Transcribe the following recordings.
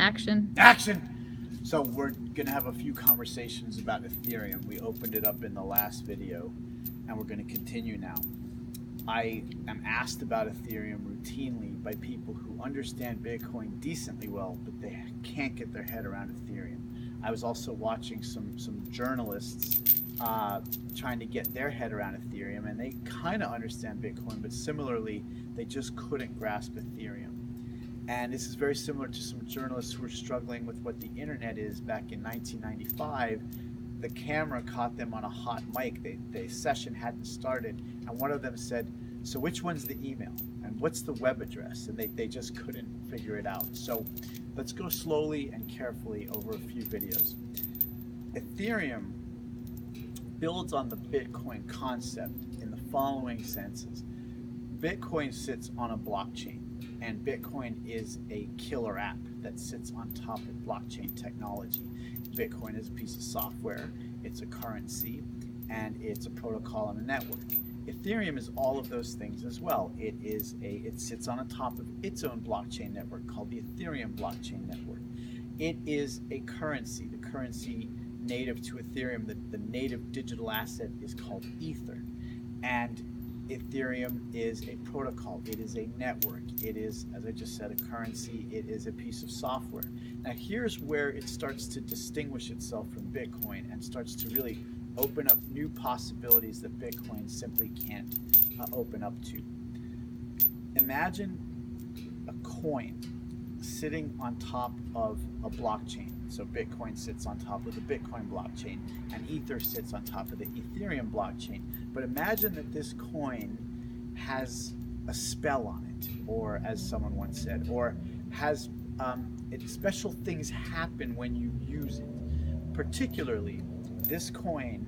Action. Action! So we're going to have a few conversations about Ethereum. We opened it up in the last video, and we're going to continue now. I am asked about Ethereum routinely by people who understand Bitcoin decently well, but they can't get their head around Ethereum. I was also watching some journalists trying to get their head around Ethereum, and they kind of understand Bitcoin, but similarly, they just couldn't grasp Ethereum. And this is very similar to some journalists who were struggling with what the internet is back in 1995. The camera caught them on a hot mic. The session hadn't started, and one of them said, "So which one's the email? And what's the web address?" And they just couldn't figure it out. So let's go slowly and carefully over a few videos. Ethereum builds on the Bitcoin concept in the following senses. Bitcoin sits on a blockchain, and Bitcoin is a killer app that sits on top of blockchain technology. Bitcoin is a piece of software, it's a currency, and it's a protocol on a network. Ethereum is all of those things as well. It sits on top of its own blockchain network called the Ethereum blockchain network. It is a currency. The currency native to Ethereum, the native digital asset, is called Ether. And Ethereum is a protocol. It is a network. It is, as I just said, a currency. It is a piece of software. Now here's where it starts to distinguish itself from Bitcoin and starts to really open up new possibilities that Bitcoin simply can't open up to. Imagine a coin sitting on top of a blockchain. So Bitcoin sits on top of the Bitcoin blockchain, and Ether sits on top of the Ethereum blockchain. But imagine that this coin has a spell on it, or as someone once said, or has special things happen when you use it. Particularly, this coin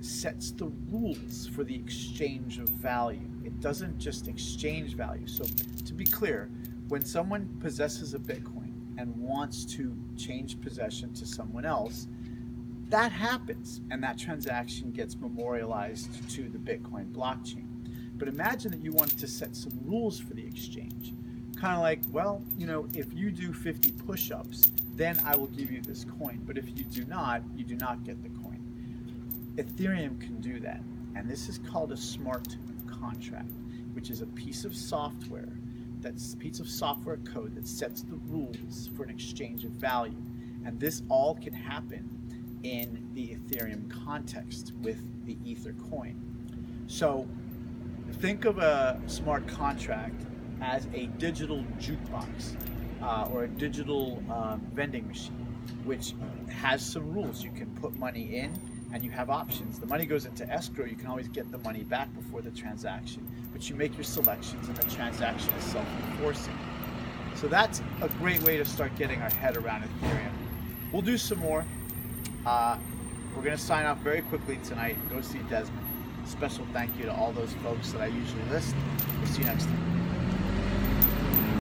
sets the rules for the exchange of value. It doesn't just exchange value. So to be clear, when someone possesses a Bitcoin and wants to change possession to someone else, that happens, and that transaction gets memorialized to the Bitcoin blockchain. But imagine that you wanted to set some rules for the exchange. Kind of like, well, if you do 50 push-ups, then I will give you this coin. But if you do not get the coin. Ethereum can do that. And this is called a smart contract, which is a piece of software code that sets the rules for an exchange of value. And this all can happen in the Ethereum context with the Ether coin. So think of a smart contract as a digital jukebox or a digital vending machine, which has some rules. You can put money in and you have options. The money goes into escrow. You can always get the money back before the transaction, but you make your selections and the transaction is self-enforcing. So that's a great way to start getting our head around Ethereum. We'll do some more. We're going to sign off very quickly tonight. Go see Desmond. Special thank you to all those folks that I usually list. We'll see you next time.